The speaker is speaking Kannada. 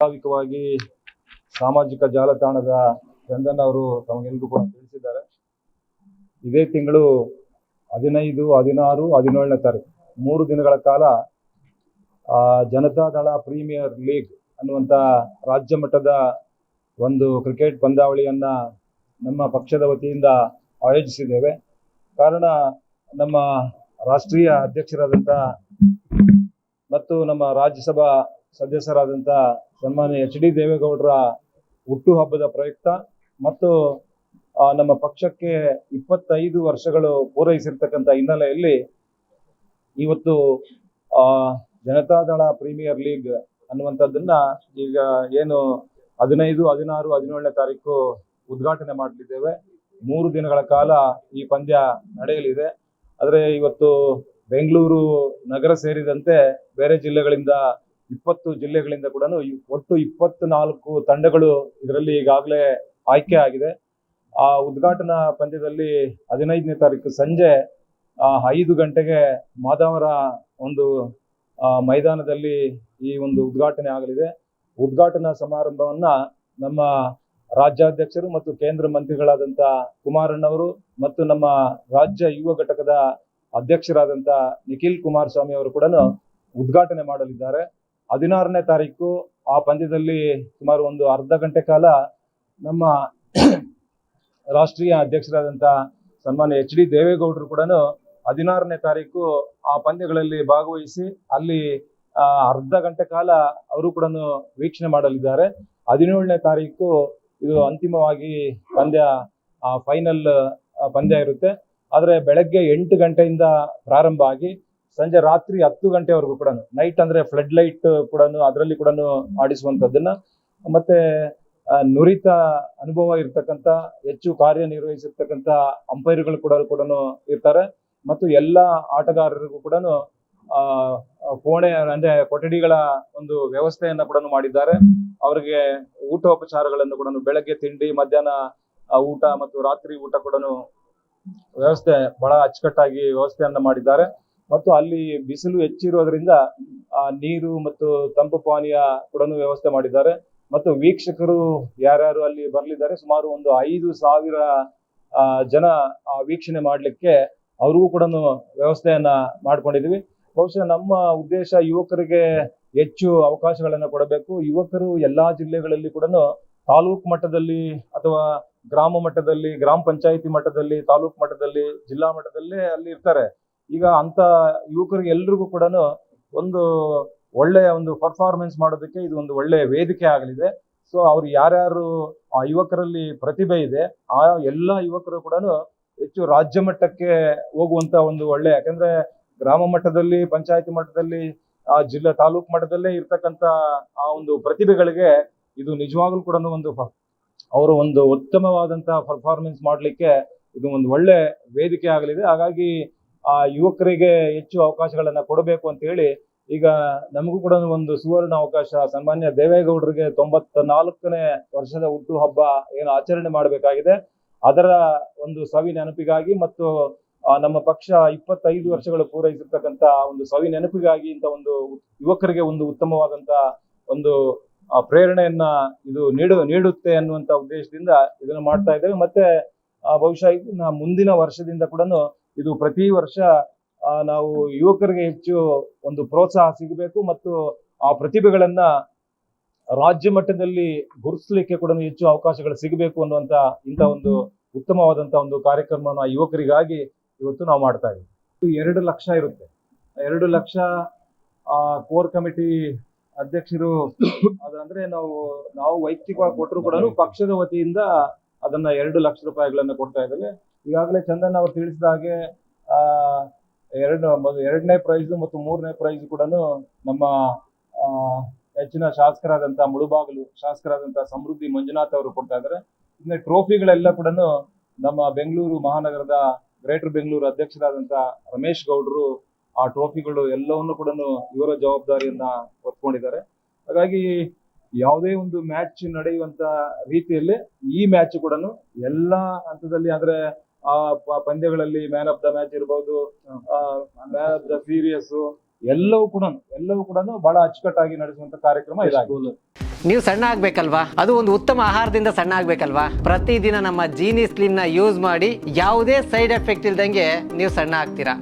ಸ್ವಾಭಾವಿಕವಾಗಿ ಸಾಮಾಜಿಕ ಜಾಲತಾಣದ ಚಂದನ್ ಅವರು ತಮಗೆಲ್ಲರಿಗೂ ಕೂಡ ತಿಳಿಸಿದ್ದಾರೆ. ಇದೇ ತಿಂಗಳು 15, 16, 17ನೇ ತಾರೀಕು 3 ದಿನಗಳ ಕಾಲ ಜನತಾದಳ ಪ್ರೀಮಿಯರ್ ಲೀಗ್ ಅನ್ನುವಂಥ ರಾಜ್ಯ ಮಟ್ಟದ ಒಂದು ಕ್ರಿಕೆಟ್ ಪಂದ್ಯಾವಳಿಯನ್ನ ನಮ್ಮ ಪಕ್ಷದ ವತಿಯಿಂದ ಆಯೋಜಿಸಿದ್ದೇವೆ. ಕಾರಣ ನಮ್ಮ ರಾಷ್ಟ್ರೀಯ ಅಧ್ಯಕ್ಷರಾದಂಥ ಮತ್ತು ನಮ್ಮ ರಾಜ್ಯಸಭಾ ಸದಸ್ಯರಾದಂಥ ಸನ್ಮಾನ್ಯ ಎಚ್ ಡಿ ದೇವೇಗೌಡರ ಹುಟ್ಟುಹಬ್ಬದ ಪ್ರಯುಕ್ತ ಮತ್ತು ನಮ್ಮ ಪಕ್ಷಕ್ಕೆ 25 ವರ್ಷಗಳು ಪೂರೈಸಿರ್ತಕ್ಕಂಥ ಹಿನ್ನೆಲೆಯಲ್ಲಿ ಇವತ್ತು ಜನತಾದಳ ಪ್ರೀಮಿಯರ್ ಲೀಗ್ ಅನ್ನುವಂಥದ್ದನ್ನ ಈಗ ಏನು 15, 16, 17ನೇ ತಾರೀಕು ಉದ್ಘಾಟನೆ ಮಾಡಲಿದ್ದೇವೆ. 3 ದಿನಗಳ ಕಾಲ ಈ ಪಂದ್ಯ ನಡೆಯಲಿದೆ. ಆದರೆ ಇವತ್ತು ಬೆಂಗಳೂರು ನಗರ ಸೇರಿದಂತೆ ಬೇರೆ ಜಿಲ್ಲೆಗಳಿಂದ 20 ಜಿಲ್ಲೆಗಳಿಂದ ಕೂಡ ಒಟ್ಟು 24 ತಂಡಗಳು ಇದರಲ್ಲಿ ಈಗಾಗಲೇ ಆಯ್ಕೆ ಆಗಿದೆ. ಆ ಉದ್ಘಾಟನಾ ಪಂದ್ಯದಲ್ಲಿ 15ನೇ ತಾರೀಕು ಸಂಜೆ 5 ಗಂಟೆಗೆ ಮಾದಾವರ ಒಂದು ಮೈದಾನದಲ್ಲಿ ಈ ಒಂದು ಉದ್ಘಾಟನೆ ಆಗಲಿದೆ. ಉದ್ಘಾಟನಾ ಸಮಾರಂಭವನ್ನ ನಮ್ಮ ರಾಜ್ಯಾಧ್ಯಕ್ಷರು ಮತ್ತು ಕೇಂದ್ರ ಮಂತ್ರಿಗಳಾದಂಥ ಕುಮಾರಣ್ಣವರು ಮತ್ತು ನಮ್ಮ ರಾಜ್ಯ ಯುವ ಘಟಕದ ಅಧ್ಯಕ್ಷರಾದಂಥ ನಿಖಿಲ್ ಕುಮಾರಸ್ವಾಮಿ ಅವರು ಕೂಡ ಉದ್ಘಾಟನೆ ಮಾಡಲಿದ್ದಾರೆ. 16ನೇ ತಾರೀಕು ಆ ಪಂದ್ಯದಲ್ಲಿ ಸುಮಾರು ಒಂದು ಅರ್ಧ ಗಂಟೆ ಕಾಲ ನಮ್ಮ ರಾಷ್ಟ್ರೀಯ ಅಧ್ಯಕ್ಷರಾದಂಥ ಸನ್ಮಾನ್ಯ ಎಚ್ ಡಿ ದೇವೇಗೌಡರು ಕೂಡ 16ನೇ ತಾರೀಕು ಆ ಪಂದ್ಯಗಳಲ್ಲಿ ಭಾಗವಹಿಸಿ ಅಲ್ಲಿ ಅರ್ಧ ಗಂಟೆ ಕಾಲ ಅವರು ಕೂಡ ವೀಕ್ಷಣೆ ಮಾಡಲಿದ್ದಾರೆ. 17ನೇ ತಾರೀಕು ಇದು ಅಂತಿಮವಾಗಿ ಪಂದ್ಯ ಫೈನಲ್ ಪಂದ್ಯ ಇರುತ್ತೆ. ಆದರೆ ಬೆಳಗ್ಗೆ 8 ಗಂಟೆಯಿಂದ ಪ್ರಾರಂಭ ಆಗಿ ಸಂಜೆ ರಾತ್ರಿ 10 ಗಂಟೆವರೆಗೂ ಕೂಡ ನೈಟ್ ಅಂದ್ರೆ ಫ್ಲಡ್ ಲೈಟ್ ಕೂಡ ಅದರಲ್ಲಿ ಕೂಡ ಆಡಿಸುವಂಥದ್ದನ್ನ ಮತ್ತೆ ನುರಿತ ಅನುಭವ ಇರ್ತಕ್ಕಂಥ ಹೆಚ್ಚು ಕಾರ್ಯನಿರ್ವಹಿಸಿರ್ತಕ್ಕಂಥ ಅಂಪೈರ್ಗಳು ಕೂಡ ಇರ್ತಾರೆ ಮತ್ತು ಎಲ್ಲ ಆಟಗಾರರಿಗೂ ಕೂಡ ಕೋಣೆ ಅಂದ್ರೆ ಕೊಠಡಿಗಳ ಒಂದು ವ್ಯವಸ್ಥೆಯನ್ನ ಕೂಡ ಮಾಡಿದ್ದಾರೆ. ಅವರಿಗೆ ಊಟೋಪಚಾರಗಳನ್ನು ಕೂಡ ಬೆಳಗ್ಗೆ ತಿಂಡಿ, ಮಧ್ಯಾಹ್ನ ಊಟ ಮತ್ತು ರಾತ್ರಿ ಊಟ ಕೂಡ ವ್ಯವಸ್ಥೆ ಬಹಳ ಅಚ್ಚುಕಟ್ಟಾಗಿ ವ್ಯವಸ್ಥೆಯನ್ನ ಮಾಡಿದ್ದಾರೆ. ಮತ್ತು ಅಲ್ಲಿ ಬಿಸಿಲು ಹೆಚ್ಚಿರೋದ್ರಿಂದ ನೀರು ಮತ್ತು ತಂಪು ಪಾನೀಯ ಕೂಡ ವ್ಯವಸ್ಥೆ ಮಾಡಿದ್ದಾರೆ. ಮತ್ತು ವೀಕ್ಷಕರು ಯಾರ್ಯಾರು ಅಲ್ಲಿ ಬರಲಿದ್ದಾರೆ ಸುಮಾರು ಒಂದು 5,000 ಜನ ವೀಕ್ಷಣೆ ಮಾಡಲಿಕ್ಕೆ ಅವ್ರಿಗೂ ಕೂಡ ವ್ಯವಸ್ಥೆಯನ್ನ ಮಾಡ್ಕೊಂಡಿದ್ವಿ. ಬಹುಶಃ ನಮ್ಮ ಉದ್ದೇಶ ಯುವಕರಿಗೆ ಹೆಚ್ಚು ಅವಕಾಶಗಳನ್ನ ಕೊಡಬೇಕು. ಯುವಕರು ಎಲ್ಲಾ ಜಿಲ್ಲೆಗಳಲ್ಲಿ ಕೂಡ ತಾಲೂಕು ಮಟ್ಟದಲ್ಲಿ ಅಥವಾ ಗ್ರಾಮ ಮಟ್ಟದಲ್ಲಿ, ಗ್ರಾಮ ಪಂಚಾಯಿತಿ ಮಟ್ಟದಲ್ಲಿ, ತಾಲೂಕು ಮಟ್ಟದಲ್ಲಿ, ಜಿಲ್ಲಾ ಮಟ್ಟದಲ್ಲೇ ಅಲ್ಲಿ ಇರ್ತಾರೆ. ಈಗ ಅಂತ ಯುವಕರಿಗೆ ಎಲ್ರಿಗೂ ಕೂಡ ಒಂದು ಒಳ್ಳೆಯ ಒಂದು ಪರ್ಫಾರ್ಮೆನ್ಸ್ ಮಾಡೋದಕ್ಕೆ ಇದು ಒಂದು ಒಳ್ಳೆಯ ವೇದಿಕೆ ಆಗಲಿದೆ. ಸೊ ಅವ್ರು ಯಾರ್ಯಾರು ಆ ಯುವಕರಲ್ಲಿ ಪ್ರತಿಭೆ ಇದೆ ಆ ಎಲ್ಲ ಯುವಕರು ಕೂಡ ಹೆಚ್ಚು ರಾಜ್ಯ ಮಟ್ಟಕ್ಕೆ ಹೋಗುವಂತ ಒಂದು ಒಳ್ಳೆ, ಯಾಕಂದ್ರೆ ಗ್ರಾಮ ಮಟ್ಟದಲ್ಲಿ, ಪಂಚಾಯತಿ ಮಟ್ಟದಲ್ಲಿ, ಜಿಲ್ಲಾ ತಾಲೂಕು ಮಟ್ಟದಲ್ಲೇ ಇರ್ತಕ್ಕಂಥ ಆ ಒಂದು ಪ್ರತಿಭೆಗಳಿಗೆ ಇದು ನಿಜವಾಗ್ಲೂ ಕೂಡ ಅವರು ಒಂದು ಉತ್ತಮವಾದಂತಹ ಪರ್ಫಾರ್ಮೆನ್ಸ್ ಮಾಡ್ಲಿಕ್ಕೆ ಇದು ಒಂದು ಒಳ್ಳೆ ವೇದಿಕೆ ಆಗಲಿದೆ. ಹಾಗಾಗಿ ಆ ಯುವಕರಿಗೆ ಹೆಚ್ಚು ಅವಕಾಶಗಳನ್ನ ಕೊಡಬೇಕು ಅಂತ ಹೇಳಿ ಈಗ ನಮಗೂ ಕೂಡ ಒಂದು ಸುವರ್ಣ ಅವಕಾಶ. ಸನ್ಮಾನ್ಯ ದೇವೇಗೌಡರಿಗೆ 94ನೇ ವರ್ಷದ ಹುಟ್ಟು ಹಬ್ಬ ಏನು ಆಚರಣೆ ಮಾಡಬೇಕಾಗಿದೆ, ಅದರ ಒಂದು ಸವಿ ನೆನಪಿಗಾಗಿ ಮತ್ತು ನಮ್ಮ ಪಕ್ಷ 25 ವರ್ಷಗಳು ಪೂರೈಸಿರ್ತಕ್ಕಂಥ ಒಂದು ಸವಿ ನೆನಪಿಗಾಗಿ ಇಂಥ ಒಂದು ಯುವಕರಿಗೆ ಒಂದು ಉತ್ತಮವಾದಂತ ಒಂದು ಪ್ರೇರಣೆಯನ್ನ ಇದು ನೀಡುತ್ತೆ ಅನ್ನುವಂತ ಉದ್ದೇಶದಿಂದ ಇದನ್ನು ಮಾಡ್ತಾ ಇದ್ದೇವೆ. ಮತ್ತೆ ಬಹುಶಃ ಮುಂದಿನ ವರ್ಷದಿಂದ ಕೂಡ ಇದು ಪ್ರತಿ ವರ್ಷ ನಾವು ಯುವಕರಿಗೆ ಹೆಚ್ಚು ಒಂದು ಪ್ರೋತ್ಸಾಹ ಸಿಗಬೇಕು ಮತ್ತು ಆ ಪ್ರತಿಭೆಗಳನ್ನ ರಾಜ್ಯ ಮಟ್ಟದಲ್ಲಿ ಗುರುತಿಸಲಿಕ್ಕೆ ಕೂಡ ಹೆಚ್ಚು ಅವಕಾಶಗಳು ಸಿಗಬೇಕು ಅನ್ನುವಂತ ಇಂಥ ಒಂದು ಉತ್ತಮವಾದಂತ ಒಂದು ಕಾರ್ಯಕ್ರಮವನ್ನು ಆ ಯುವಕರಿಗಾಗಿ ಇವತ್ತು ನಾವು ಮಾಡ್ತಾ ಇದ್ದೀವಿ. 2 ಲಕ್ಷ ಇರುತ್ತೆ. 2 ಲಕ್ಷ ಕೋರ್ ಕಮಿಟಿ ಅಧ್ಯಕ್ಷರು ಅದಂದ್ರೆ ನಾವು ವೈಯಕ್ತಿಕವಾಗಿ ಕೊಟ್ಟರು ಕೂಡ ಪಕ್ಷದ ವತಿಯಿಂದ ಅದನ್ನ 2 ಲಕ್ಷ ರೂಪಾಯಿಗಳನ್ನ ಕೊಡ್ತಾ ಇದ್ದೇವೆ. ಈಗಾಗಲೇ ಚಂದನ್ ಅವರು ತಿಳಿಸಿದ ಹಾಗೆ 2ನೇ ಪ್ರೈಸ್ ಮತ್ತು 3ನೇ ಪ್ರೈಸ್ ಕೂಡ ನಮ್ಮ ಹೆಚ್ಚಿನ ಶಾಸಕರಾದಂತಹ ಮುಳುಬಾಗಿಲು ಶಾಸಕರಾದಂತಹ ಸಮೃದ್ಧಿ ಮಂಜುನಾಥ್ ಅವರು ಕೊಡ್ತಾ ಇದ್ದಾರೆ. ಇನ್ನು ಟ್ರೋಫಿಗಳೆಲ್ಲ ಕೂಡ ನಮ್ಮ ಬೆಂಗಳೂರು ಮಹಾನಗರದ ಗ್ರೇಟರ್ ಬೆಂಗಳೂರು ಅಧ್ಯಕ್ಷರಾದಂತ ರಮೇಶ್ ಗೌಡರು ಆ ಟ್ರೋಫಿಗಳು ಎಲ್ಲವನ್ನು ಕೂಡ ಇವರ ಜವಾಬ್ದಾರಿಯನ್ನ ಹೊತ್ಕೊಂಡಿದ್ದಾರೆ. ಹಾಗಾಗಿ ಯಾವುದೇ ಒಂದು ಮ್ಯಾಚ್ ನಡೆಯುವಂತ ರೀತಿಯಲ್ಲಿ ಈ ಮ್ಯಾಚ್ ಕೂಡ ಎಲ್ಲಾ ಹಂತದಲ್ಲಿ ಅಂದ್ರೆ ಆ ಪಂದ್ಯಗಳಲ್ಲಿ ಮ್ಯಾನ್ ಆಫ್ ದ ಮ್ಯಾಚ್ ಇರಬಹುದು, ಮ್ಯಾನ್ ಆಫ್ ದ ಸೀರೀಸ್ ಎಲ್ಲವೂ ಕೂಡ ಬಹಳ ಅಚ್ಚುಕಟ್ಟಾಗಿ ನಡೆಸುವಂತ ಕಾರ್ಯಕ್ರಮ ಇದಾಗಿದೆ. ನೀವು ಸಣ್ಣ ಆಗ್ಬೇಕಲ್ವಾ, ಅದು ಒಂದು ಉತ್ತಮ ಆಹಾರದಿಂದ ಸಣ್ಣ ಆಗ್ಬೇಕಲ್ವಾ. ಪ್ರತಿದಿನ ನಮ್ಮ ಜೀನಿ ಸ್ಲಿಮ್ ನ ಯೂಸ್ ಮಾಡಿ ಯಾವುದೇ ಸೈಡ್ ಎಫೆಕ್ಟ್ ಇಲ್ದಂಗೆ ನೀವು ಸಣ್ಣ ಆಗ್ತೀರಾ.